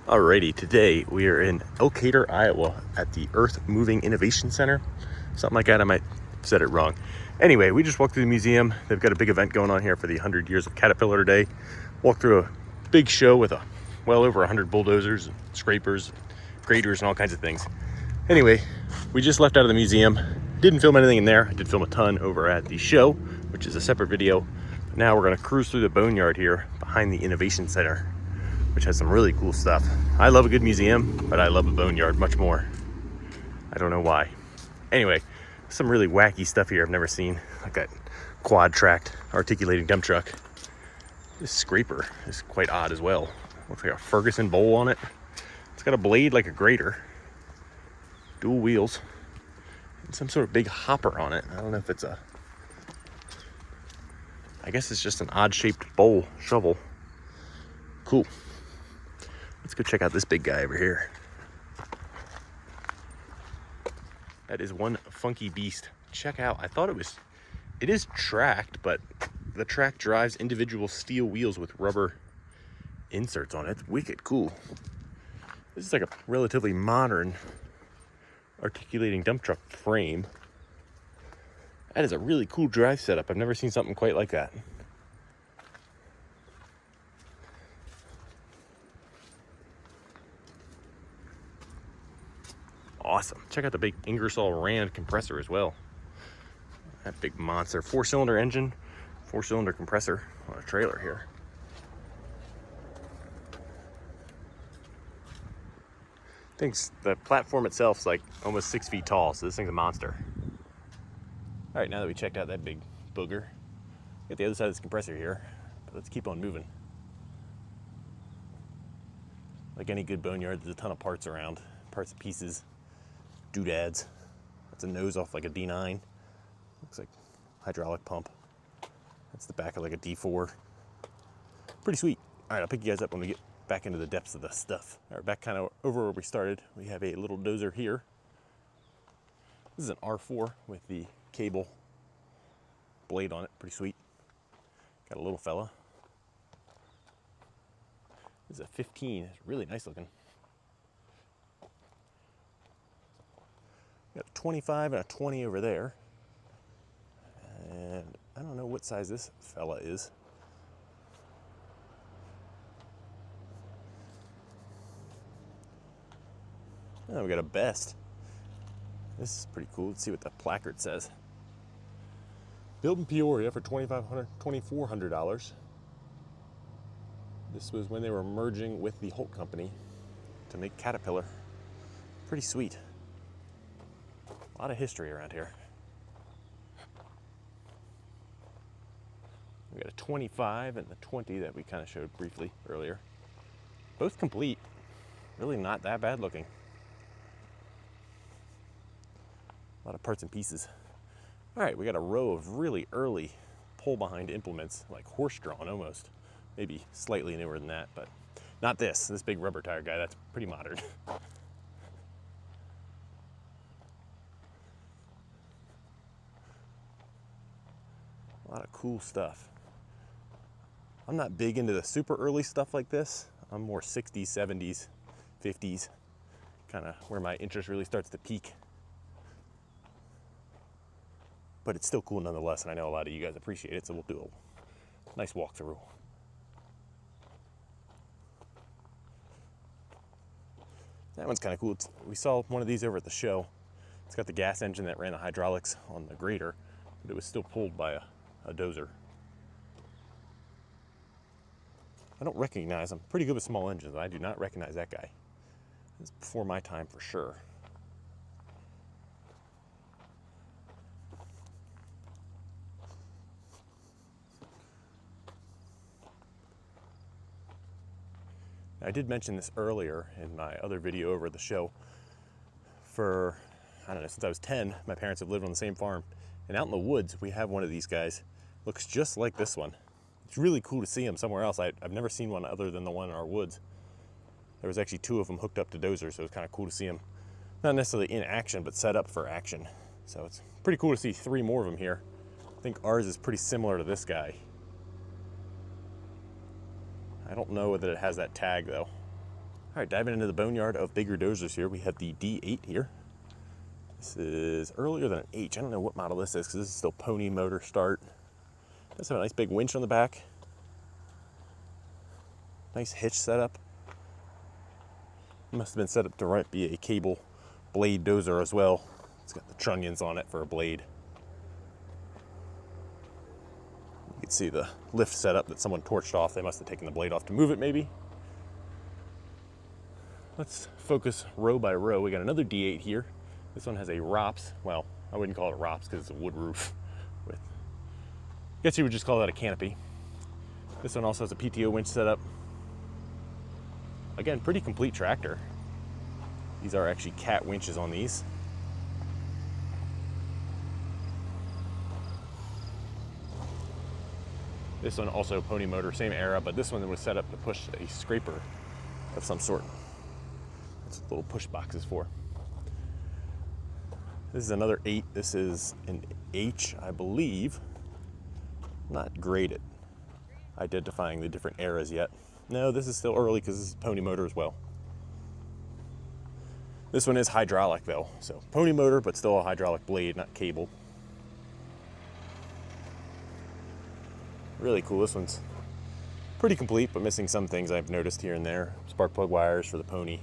Alrighty, today we are in Elkader, Iowa at the Earth Moving Innovation Center. Something like that, I might have said it wrong. Anyway, we just walked through the museum. They've got a big event going on here for the 100 years of Caterpillar Day. Walked through a big show with well over 100 bulldozers, and scrapers, graders, and all kinds of things. Anyway, we just left out of the museum. Didn't film anything in there. I did film a ton over at the show, which is a separate video. But now we're gonna cruise through the boneyard here behind the Innovation Center, which has some really cool stuff. I love a good museum, but I love a boneyard much more. I don't know why. Anyway, some really wacky stuff here I've never seen, like that quad tracked articulating dump truck. This scraper is quite odd as well. Looks like a Ferguson bowl on it. It's got a blade like a grater, dual wheels, and some sort of big hopper on it. I don't know if it's I guess it's just an odd shaped bowl shovel. Cool. Let's go check out this big guy over here. That is one funky beast. Check out, it is tracked, but the track drives individual steel wheels with rubber inserts on it. It's wicked cool. This is like a relatively modern articulating dump truck frame. That is a really cool drive setup. I've never seen something quite like that. Awesome. Check out the big Ingersoll Rand compressor as well. That big monster 4-cylinder engine, 4-cylinder compressor on a trailer here. The platform itself is like almost 6 feet tall, so this thing's a monster. All right, now that we checked out that big booger, get the other side of this compressor here, but let's keep on moving. Like any good boneyard, there's a ton of parts around, parts and pieces. Doodads. That's a nose off like a D9. Looks like hydraulic pump. That's the back of like a D4. Pretty sweet. All right, I'll pick you guys up when we get back into the depths of the stuff. All right, back kind of over where we started. We have a little dozer here. This is an R4 with the cable blade on it. Pretty sweet. Got a little fella. This is a 15. It's really nice looking. Got a 25 and a 20 over there. And I don't know what size this fella is. Oh, we got a best. This is pretty cool. Let's see what the placard says. Built in Peoria for $2,400. This was when they were merging with the Holt Company to make Caterpillar. Pretty sweet. A lot of history around here. We got a 25 and the 20 that we kind of showed briefly earlier. Both complete. Really not that bad looking. A lot of parts and pieces. All right, we got a row of really early pull behind implements, like horse drawn almost. Maybe slightly newer than that, but not this big rubber tire guy. That's pretty modern. A lot of cool stuff. I'm not big into the super early stuff like this. I'm more 60s, 70s, 50s, kind of where my interest really starts to peak. But it's still cool nonetheless, and I know a lot of you guys appreciate it, so we'll do a nice walkthrough. That one's kind of cool. We saw one of these over at the show. It's got the gas engine that ran the hydraulics on the grader, but it was still pulled by a dozer. I'm pretty good with small engines. I do not recognize that guy. It's before my time for sure. I did mention this earlier in my other video over at the show. For, I don't know, since I was 10, my parents have lived on the same farm. And out in the woods, we have one of these guys. Looks just like this one. It's really cool to see him somewhere else. I've never seen one other than the one in our woods. There was actually 2 of them hooked up to dozers, so it was kind of cool to see them. Not necessarily in action, but set up for action. So it's pretty cool to see 3 more of them here. I think ours is pretty similar to this guy. I don't know that it has that tag though. right, diving into the boneyard of bigger dozers here. We have the D8 here. This is earlier than an H. I don't know what model this is because this is still pony motor start. Does have a nice big winch on the back. Nice hitch setup. Must have been set up to be a cable blade dozer as well. It's got the trunnions on it for a blade. You can see the lift setup that someone torched off. They must have taken the blade off to move it maybe. Let's focus row by row. We got another D8 here. This one has a ROPS. Well, I wouldn't call it a ROPS because it's a wood roof. I guess you would just call that a canopy. This one also has a PTO winch setup. Again, pretty complete tractor. These are actually cat winches on these. This one also pony motor, same era, but this one was set up to push a scraper of some sort. That's what little push box is for. This is another 8. This is an H, I believe. Not graded. Identifying the different eras yet. No, this is still early because this is pony motor as well. This one is hydraulic though, so pony motor, but still a hydraulic blade, not cable. Really cool. This one's pretty complete, but missing some things I've noticed here and there. Spark plug wires for the pony.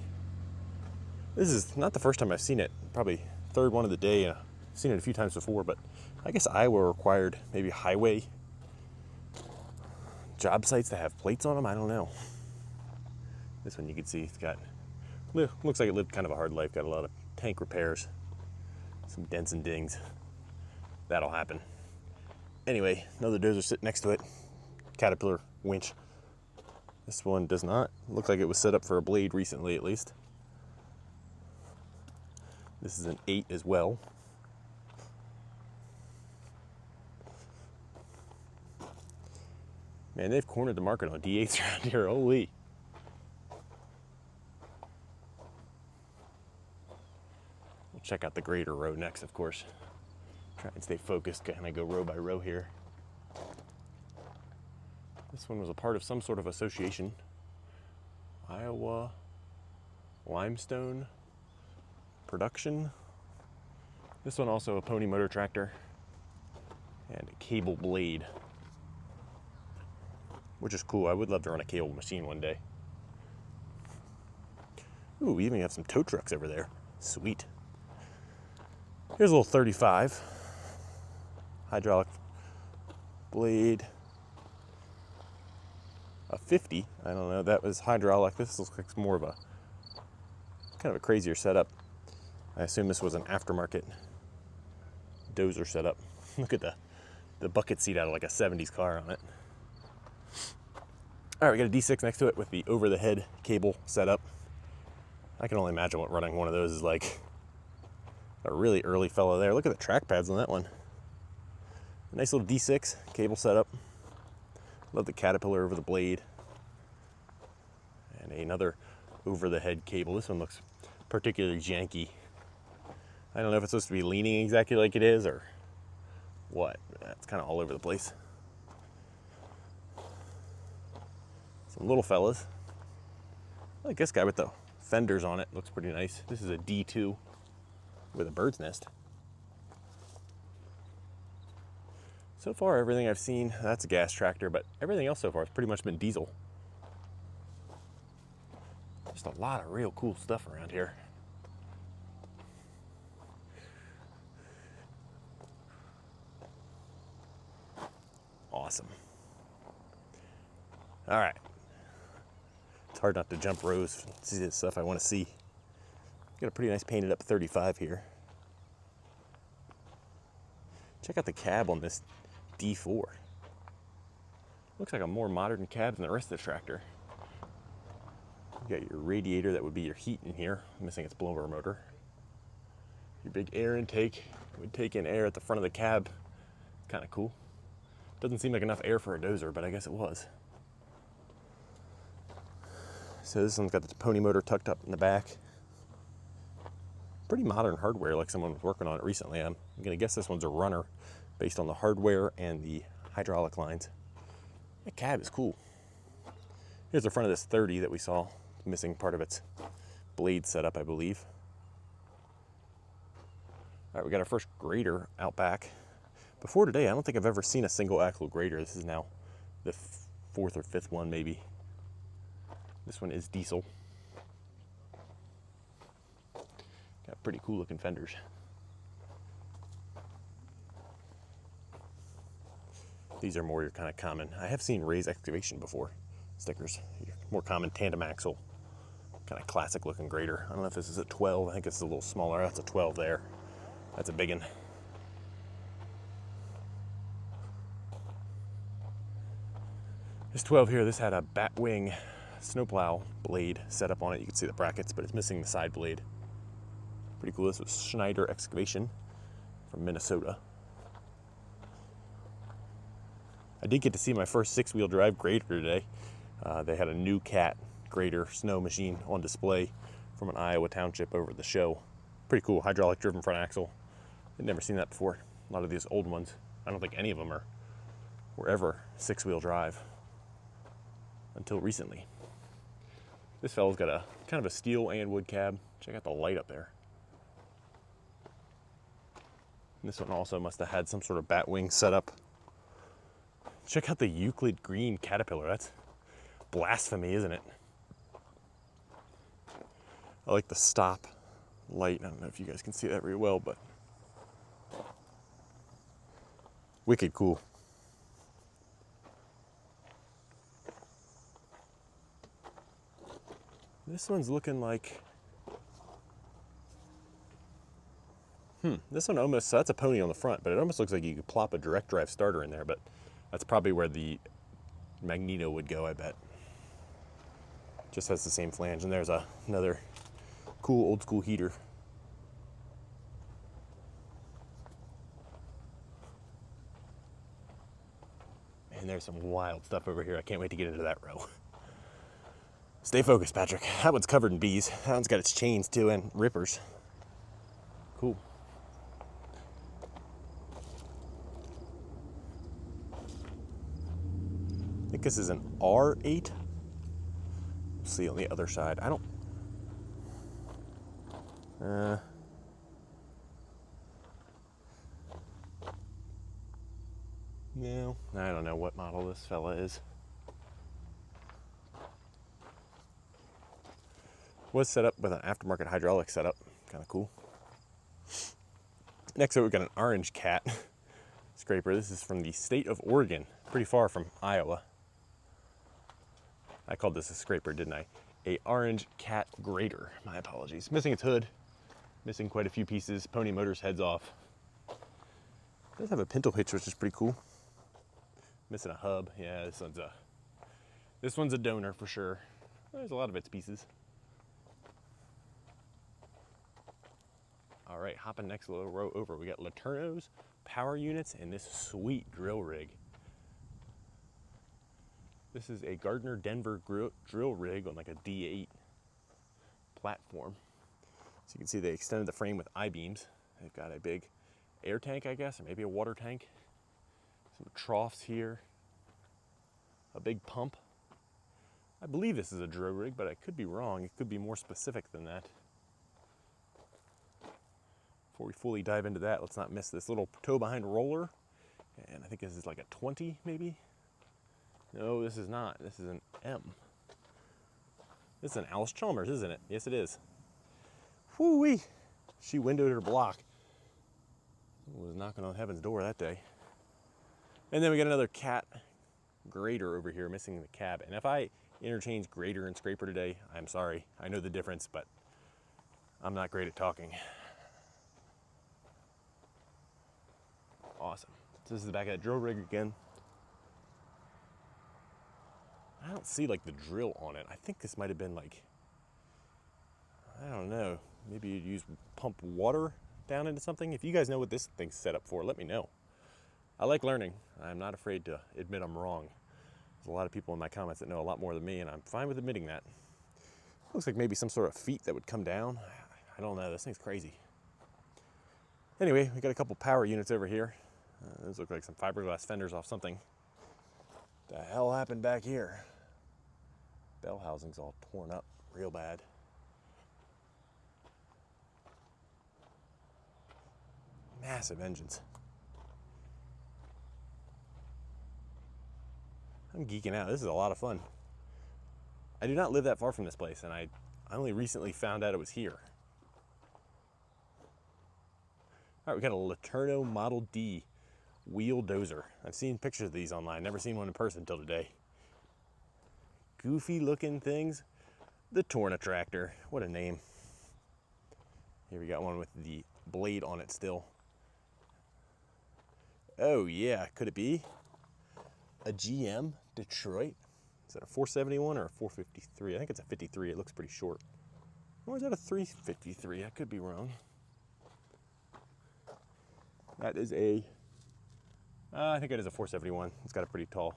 This is not the first time I've seen it. Probably third one of the day. I've seen it a few times before, but I guess Iowa required maybe highway job sites to have plates on them. I don't know. This one you can see it's got, looks like it lived kind of a hard life. Got a lot of tank repairs, some dents and dings. That'll happen. Anyway, another dozer sitting next to it. Caterpillar winch. This one does not look like it was set up for a blade recently, at least. This is an 8 as well. Man, they've cornered the market on D8s around here. Holy. We'll check out the greater row next, of course. Try and stay focused, kind of go row by row here. This one was a part of some sort of association. Iowa limestone production. This one also a pony motor tractor and a cable blade, which is cool. I would love to run a cable machine one day. Ooh, we even have some tow trucks over there. Sweet. Here's a little 35. Hydraulic blade. A 50. I don't know. That was hydraulic. This looks like more of a kind of a crazier setup. I assume this was an aftermarket dozer setup. Look at the bucket seat out of like a 70s car on it. All right, we got a D6 next to it with the over-the-head cable setup. I can only imagine what running one of those is like. A really early fellow there. Look at the track pads on that one. A nice little D6 cable setup. Love the Caterpillar over the blade. And another over-the-head cable. This one looks particularly janky. I don't know if it's supposed to be leaning exactly like it is or what. It's kind of all over the place. Some little fellas. I like this guy with the fenders on it. Looks pretty nice. This is a D2 with a bird's nest. So far, everything I've seen, that's a gas tractor, but everything else so far has pretty much been diesel. Just a lot of real cool stuff around here. Awesome. All right. It's hard not to jump rows and see the stuff I want to see. Got a pretty nice painted up 35 here. Check out the cab on this D4. Looks like a more modern cab than the rest of the tractor. You got your radiator that would be your heat in here. I'm missing its blower motor. Your big air intake would take in air at the front of the cab. Kind of cool. Doesn't seem like enough air for a dozer, but I guess it was. So this one's got the pony motor tucked up in the back. Pretty modern hardware, like someone was working on it recently. I'm gonna guess this one's a runner based on the hardware and the hydraulic lines. The cab is cool. Here's the front of this 30 that we saw. missing part of its blade setup, I believe. All right, we got our first grader out back. Before today, I don't think I've ever seen a single axle grader. This is now the fourth or fifth one, maybe. This one is diesel. Got pretty cool looking fenders. These are more your kind of common. I have seen Ray's Excavation before. Stickers. Your more common tandem axle. Kind of classic looking grader. I don't know if this is a 12. I think it's a little smaller. That's a 12 there. That's a big one. This 12 here, this had a Batwing snowplow blade set up on it. You can see the brackets, but it's missing the side blade. Pretty cool. This was Schneider Excavation from Minnesota. I did get to see my first 6-wheel drive grader today. They had a new Cat grader snow machine on display from an Iowa township over at the show. Pretty cool, hydraulic driven front axle. I'd never seen that before. A lot of these old ones, I don't think any of them were ever 6-wheel drive until recently. This fella's got a kind of a steel and wood cab. Check out the light up there. And this one also must have had some sort of Batwing setup. Check out the Euclid green Caterpillar. That's blasphemy, isn't it? I like the stop light. I don't know if you guys can see that very well, but wicked cool. This one's looking like, this one almost, so that's a pony on the front, but it almost looks like you could plop a direct drive starter in there, but that's probably where the Magneto would go, I bet. Just has the same flange, and there's another cool old school heater. And there's some wild stuff over here. I can't wait to get into that row. Stay focused, Patrick. That one's covered in bees. That one's got its chains too, and rippers. Cool. I think this is an R8. We'll see on the other side. I don't... No, I don't know what model this fella is. Was set up with an aftermarket hydraulic setup. Kind of cool. Next up, we've got an orange cat scraper. This is from the state of Oregon, pretty far from Iowa. I called this a scraper, didn't I? A orange cat grader. My apologies. Missing its hood. Missing quite a few pieces. Pony Motors heads off. It does have a pintle hitch, which is pretty cool. Missing a hub. Yeah, this one's a donor for sure. There's a lot of its pieces. All right, hopping next little row over, we got Laternos, power units, and this sweet drill rig. This is a Gardner Denver drill rig on like a D8 platform. So you can see they extended the frame with I-beams. They've got a big air tank, I guess, or maybe a water tank. Some troughs here. A big pump. I believe this is a drill rig, but I could be wrong. It could be more specific than that. Before we fully dive into that, let's not miss this little tow behind roller. And I think this is like a 20 maybe. No, this is not. This is an M. This is an Alice Chalmers, isn't it? Yes, it is. Whoo-wee. She windowed her block. Was knocking on heaven's door that day. And then we got another cat grader over here missing the cab. And if I interchange grader and scraper today, I'm sorry. I know the difference, but I'm not great at talking. Awesome. So this is the back of that drill rig again. I don't see like the drill on it. I think this might have been like, I don't know, maybe you'd use pump water down into something. If you guys know what this thing's set up for, let me know. I like learning. I'm not afraid to admit I'm wrong. There's a lot of people in my comments that know a lot more than me, and I'm fine with admitting that. Looks like maybe some sort of feet that would come down. I don't know, this thing's crazy. Anyway, we got a couple power units over here. Those look like some fiberglass fenders off something. The hell happened back here? Bell housing's all torn up. real bad. Massive engines. I'm geeking out. This is a lot of fun. I do not live that far from this place, and I only recently found out it was here. All right, we got a Laterno Model D wheel dozer. I've seen pictures of these online, never seen one in person until today. Goofy looking things. The Torna tractor, what a name. Here we got one with the blade on it still. Oh yeah, could it be a GM Detroit? Is that a 471 or a 453? I think it's a 53, it looks pretty short. Or is that a 353? I could be wrong. That is I think it is a 471. It's got a pretty tall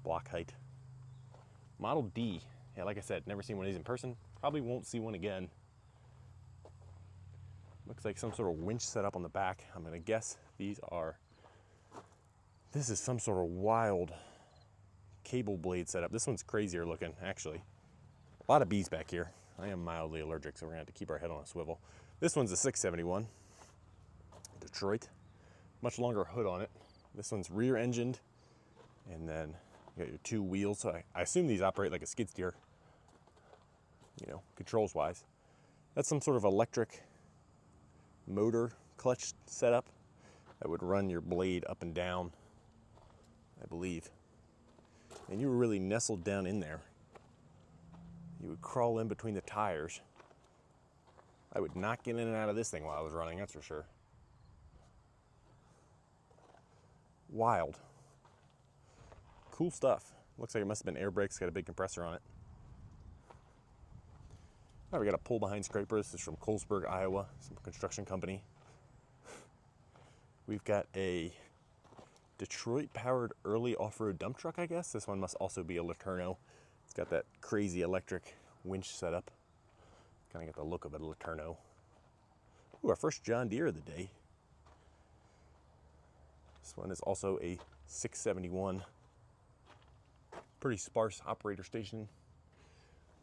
block height. Model D. Yeah, like I said, never seen one of these in person. Probably won't see one again. Looks like some sort of winch set up on the back. I'm gonna guess this is some sort of wild cable blade setup. This one's crazier looking, actually. A lot of bees back here. I am mildly allergic, so we're gonna have to keep our head on a swivel. This one's a 671 Detroit. Much longer hood on it. This one's rear engined, and then you got your two wheels. So I assume these operate like a skid steer, you know, controls wise. That's some sort of electric motor clutch setup that would run your blade up and down, I believe. And you were really nestled down in there. You would crawl in between the tires. I would not get in and out of this thing while I was running, that's for sure. Wild. Cool stuff. Looks like it must have been air brakes, got a big compressor on it. All right, we got a pull behind scraper. This is from Colesburg, Iowa, some construction company. We've got a Detroit powered early off-road dump truck, I guess. This one must also be a Laterno. It's got that crazy electric winch setup. Kind of got the look of a Laterno. Ooh, our first John Deere of the day. This one is also a 671. Pretty sparse operator station.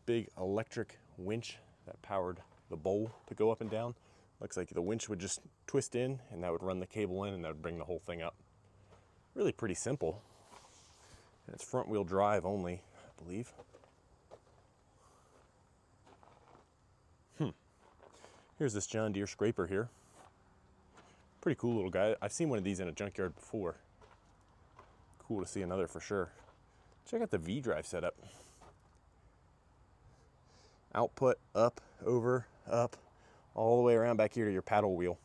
Big electric winch that powered the bowl to go up and down. Looks like the winch would just twist in and that would run the cable in and that would bring the whole thing up. Really pretty simple. And it's front wheel drive only, I believe. Here's this John Deere scraper here. Pretty cool little guy. I've seen one of these in a junkyard before. Cool to see another for sure. Check out the V-drive setup. Output, up, over, up, all the way around back here to your paddle wheel.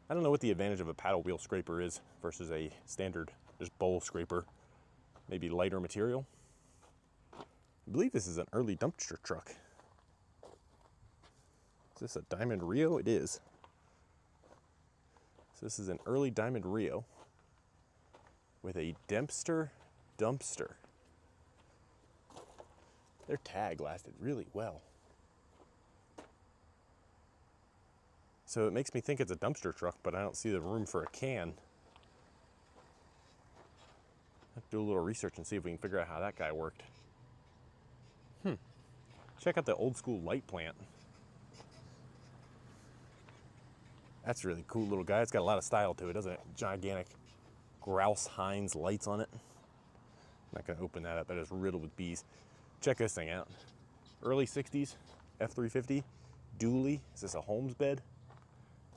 I don't know what the advantage of a paddle wheel scraper is versus a standard just bowl scraper. Maybe lighter material. I believe this is an early dumpster truck. Is this a Diamond Rio? It is. So this is an early Diamond Rio with a Dempster dumpster. Their tag lasted really well. So it makes me think it's a dumpster truck, but I don't see the room for a can. I'll have to do a little research and see if we can figure out how that guy worked. Check out the old school light plant. That's a really cool little guy. It's got a lot of style to it, doesn't it? Gigantic Grouse Heinz lights on it. I'm not gonna open that up, that is riddled with bees. Check this thing out. Early 60s, F350, dually. Is this a Holmes bed?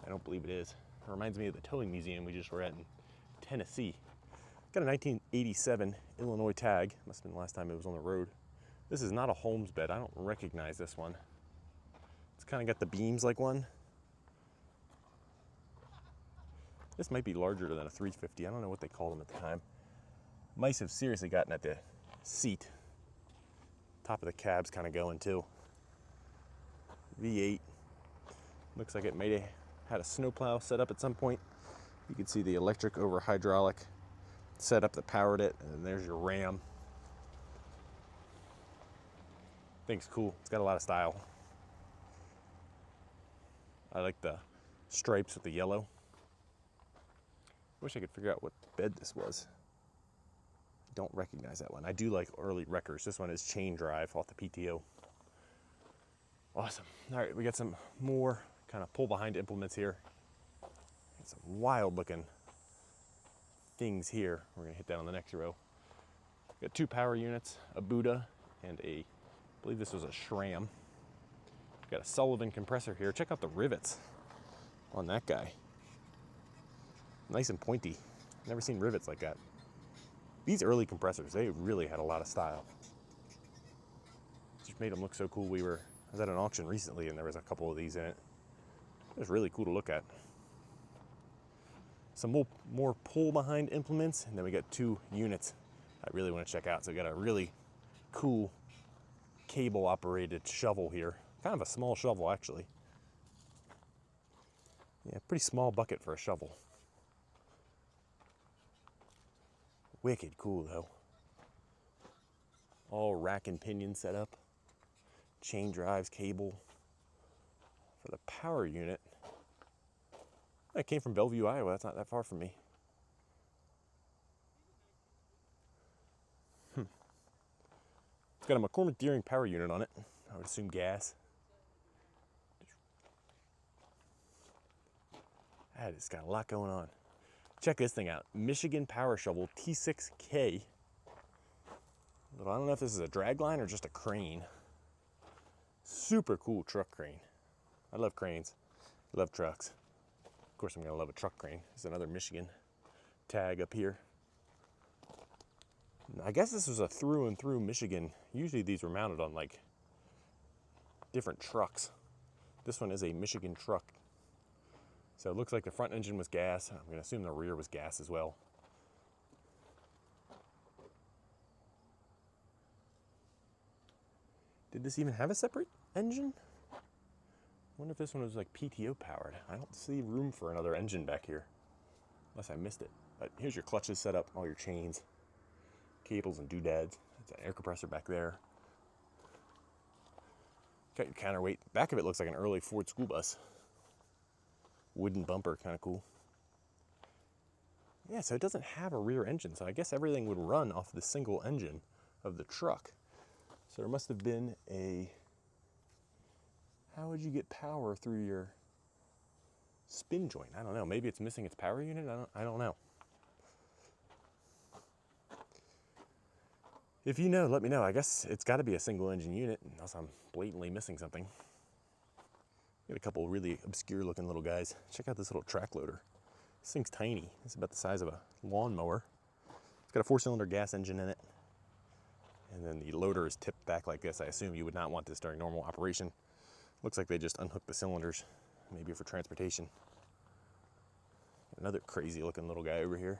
I don't believe it is. It reminds me of the towing museum we just were at in Tennessee. Got a 1987 Illinois tag. Must have been the last time it was on the road. This is not a Holmes bed. I don't recognize this one. It's kind of got the beams like one. This might be larger than a 350. I don't know what they called them at the time. Mice have seriously gotten at the seat. Top of the cab's kind of going too. V8. Looks like it may have had a snowplow set up at some point. You can see the electric over hydraulic setup that powered it, and then there's your ram. Thing's cool. It's got a lot of style. I like the stripes with the yellow. Wish I could figure out what bed this was. I don't recognize that one. I do like early wreckers. This one is chain drive off the PTO. Awesome. All right, we got some more kind of pull behind implements here. Got some wild looking things here. We're gonna hit that on the next row. Got 2 power units, a Buddha and I believe this was a SRAM. Got a Sullivan compressor here. Check out the rivets on that guy. Nice and pointy. Never seen rivets like that. These early compressors, they really had a lot of style. Just made them look so cool. I was at an auction recently and there was a couple of these in it. It was really cool to look at. Some more pull behind implements, and then we got 2 units I really want to check out. So we got a really cool cable operated shovel here. Kind of a small shovel actually. Yeah, pretty small bucket for a shovel. Wicked cool though. All rack and pinion set up. Chain drives, cable. For the power unit, I came from Bellevue, Iowa. That's not that far from me. It's got a McCormick Deering power unit on it. I would assume gas. That has got a lot going on. Check this thing out. Michigan Power Shovel T6K. I don't know if this is a drag line or just a crane. Super cool truck crane. I love cranes. I love trucks. Of course, I'm gonna love a truck crane. There's another Michigan tag up here. I guess this was a through and through Michigan. Usually these were mounted on like different trucks. This one is a Michigan truck. So it looks like the front engine was gas. I'm gonna assume the rear was gas as well. Did this even have a separate engine? I wonder if this one was like PTO powered. I don't see room for another engine back here, unless I missed it. But here's your clutches set up, all your chains, cables and doodads. That's an air compressor back there. Got your counterweight. Back of it looks like an early Ford school bus. Wooden bumper, kind of cool. Yeah, so it doesn't have a rear engine, so I guess everything would run off the single engine of the truck. So there must have been a... How would you get power through your spin joint? I don't know. Maybe it's missing its power unit? I don't know. If you know, let me know. I guess it's got to be a single engine unit, unless I'm blatantly missing something. Got a couple really obscure looking little guys. Check out this little track loader. This thing's tiny. It's about the size of a lawnmower. It's got a 4-cylinder gas engine in it. And then the loader is tipped back like this. I assume you would not want this during normal operation. Looks like they just unhooked the cylinders, maybe for transportation. Another crazy looking little guy over here.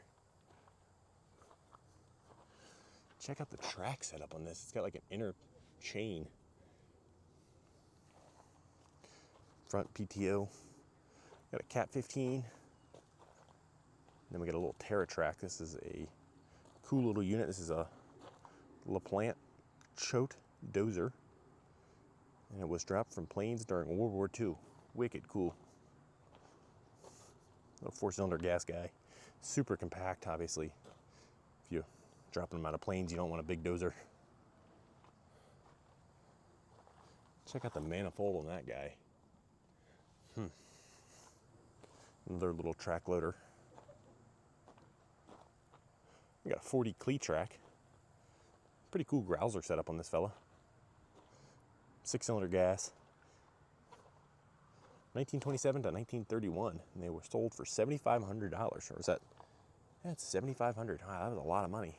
Check out the track setup on this. It's got like an inner chain. Front PTO. Got a Cat 15. Then we got a little TerraTrack. This is a cool little unit. This is a LaPlante Choate Dozer. And it was dropped from planes during World War II. Wicked cool. Little 4-cylinder gas guy. Super compact, obviously. If you drop them out of planes, you don't want a big dozer. Check out the manifold on that guy. Another little track loader. We got a 40 Clee track. Pretty cool grouser setup on this fella. 6-cylinder gas. 1927 to 1931, and they were sold for $7,500. Or is that? That's $7,500. Wow, that was a lot of money.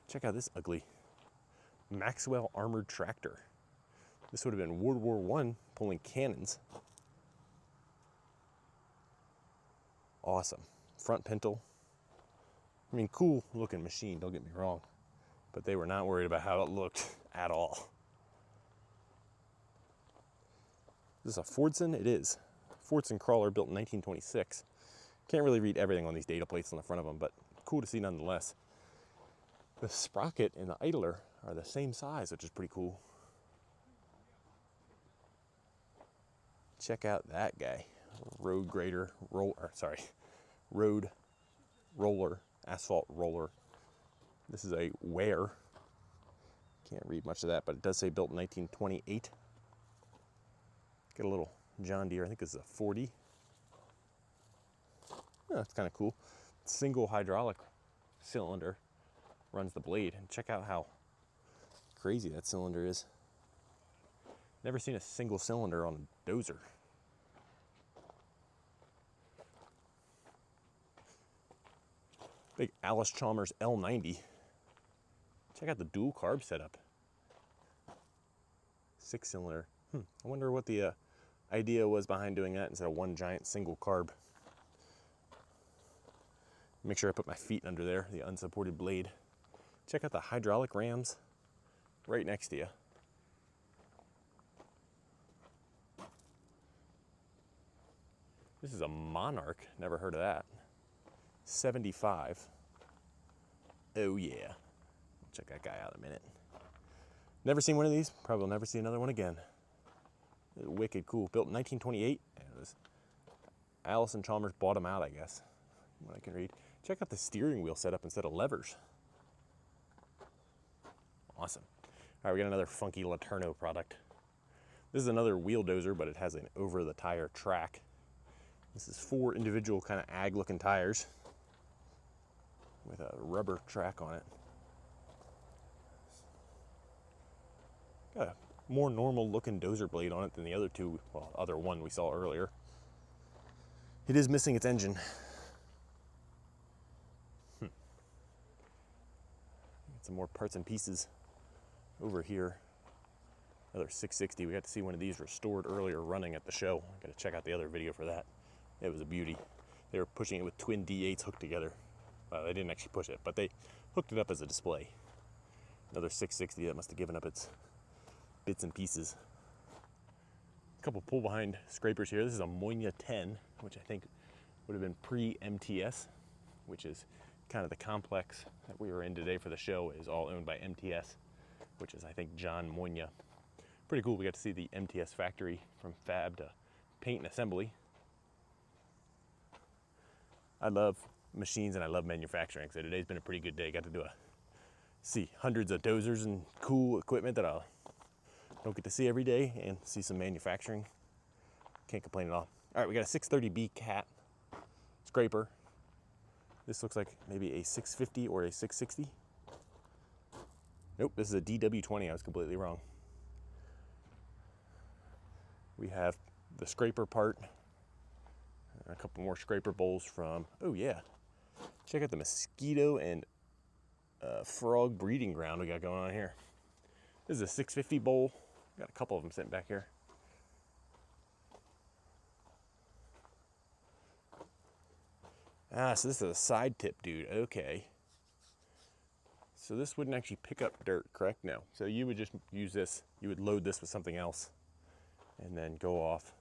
Check out this ugly Maxwell armored tractor. This would have been World War I pulling cannons. Awesome. Front pintle. I mean, cool looking machine, don't get me wrong. But they were not worried about how it looked at all. Is this a Fordson? It is. Fordson crawler built in 1926. Can't really read everything on these data plates on the front of them, but cool to see nonetheless. The sprocket and the idler are the same size, which is pretty cool. Check out that guy. Road grader, road roller, asphalt roller. This is a Ware Can't read much of that, but it does say built in 1928. Got a little John Deere, I think this is a 40. Oh, that's kind of cool. Single hydraulic cylinder runs the blade, and check out how crazy that cylinder is. Never seen a single cylinder on a dozer. Big Alice Chalmers L90. Check out the dual carb setup. 6-cylinder. I wonder what the idea was behind doing that instead of one giant single carb. Make sure I put my feet under there, the unsupported blade. Check out the hydraulic rams right next to you. This is a Monarch, never heard of that. 75. Oh yeah. I'll check that guy out in a minute. Never seen one of these, probably will never see another one again. Wicked cool. Built in 1928. And it was Alice and Chalmers bought them out, I guess, what I can read. Check out the steering wheel setup instead of levers. Awesome. All right, we got another funky Laterno product. This is another wheel dozer, but it has an over-the-tire track. This is 4 individual kind of ag-looking tires with a rubber track on it. Got a more normal looking dozer blade on it than the other two, well, other one we saw earlier. It is missing its engine. Got some more parts and pieces over here. Another 660. We got to see one of these restored earlier running at the show. I got to check out the other video for that. It was a beauty. They were pushing it with twin D8s hooked together. Well, they didn't actually push it, but they hooked it up as a display. Another 660 that must have given up its bits and pieces. A couple pull behind scrapers here. This is a Moynia 10, which I think would have been pre-MTS, which is kind of the complex that we were in today for the show, is all owned by MTS, which is, I think, John Moynia. Pretty cool. We got to see the MTS factory from fab to paint and assembly. I love machines and I love manufacturing, so today's been a pretty good day. Got to see hundreds of dozers and cool equipment that I don't get to see every day, and see some manufacturing. Can't complain at all. All right, we got a 630B cat scraper. This looks like maybe a 650 or a 660. Nope, this is a DW20. I was completely wrong. We have the scraper part, a couple more scraper bowls from, oh yeah, check out the mosquito and frog breeding ground we got going on here. This is a 650 bowl. Got a couple of them sitting back here. Ah, so this is a side tip, dude. Okay. So this wouldn't actually pick up dirt, correct? No. So you would just use this, you would load this with something else and then go off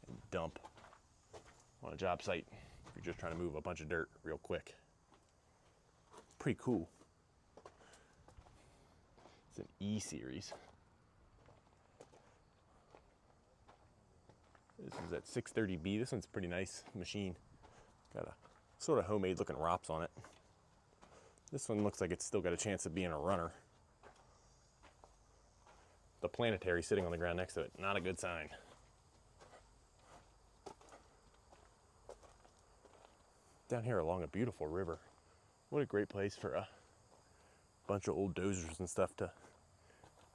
and dump on a job site if you're just trying to move a bunch of dirt real quick. Pretty cool. It's an E series. This is that 630B. This one's a pretty nice machine. Got a sort of homemade looking ROPS on it. This one looks like it's still got a chance of being a runner. The planetary sitting on the ground next to it, not a good sign. Down here along a beautiful river. What a great place for a bunch of old dozers and stuff to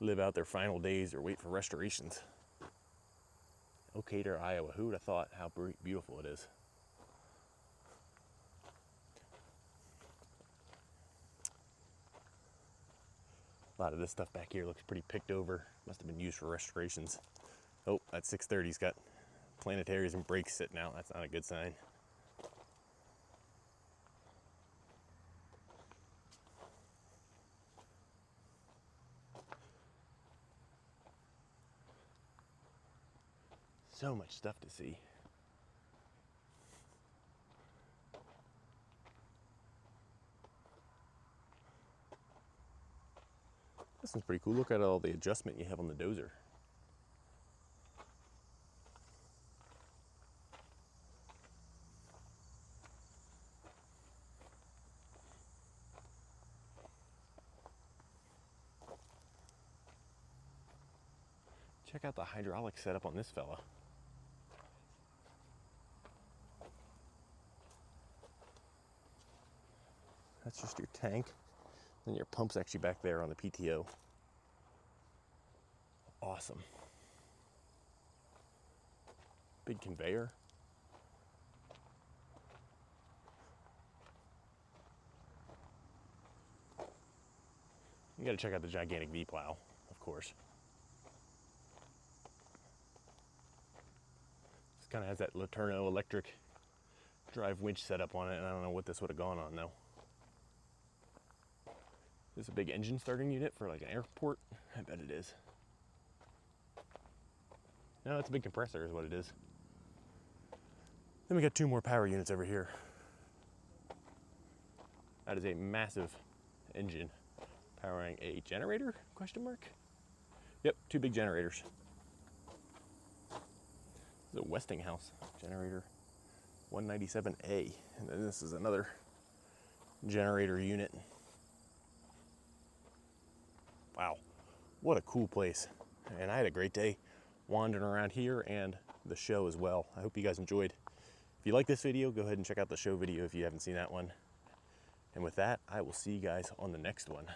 live out their final days or wait for restorations. Decatur, Iowa. Who would have thought how beautiful it is? A lot of this stuff back here looks pretty picked over. Must have been used for restorations. Oh, that 630's got planetaries and brakes sitting out. That's not a good sign. So much stuff to see. This one's pretty cool. Look at all the adjustment you have on the dozer. Check out the hydraulic setup on this fella. That's just your tank. Then your pump's actually back there on the PTO. Awesome. Big conveyor. You gotta check out the gigantic V-plow, of course. This kind of has that Laterno electric drive winch setup on it, and I don't know what this would have gone on though. Is this a big engine starting unit for like an airport? I bet it is. No, it's a big compressor is what it is. Then we got 2 more power units over here. That is a massive engine powering a generator, question mark? Yep, 2 big generators. This is a Westinghouse generator, 197A. And then this is another generator unit. Wow, what a cool place. And I had a great day wandering around here and the show as well. I hope you guys enjoyed. If you like this video, go ahead and check out the show video if you haven't seen that one. And with that, I will see you guys on the next one.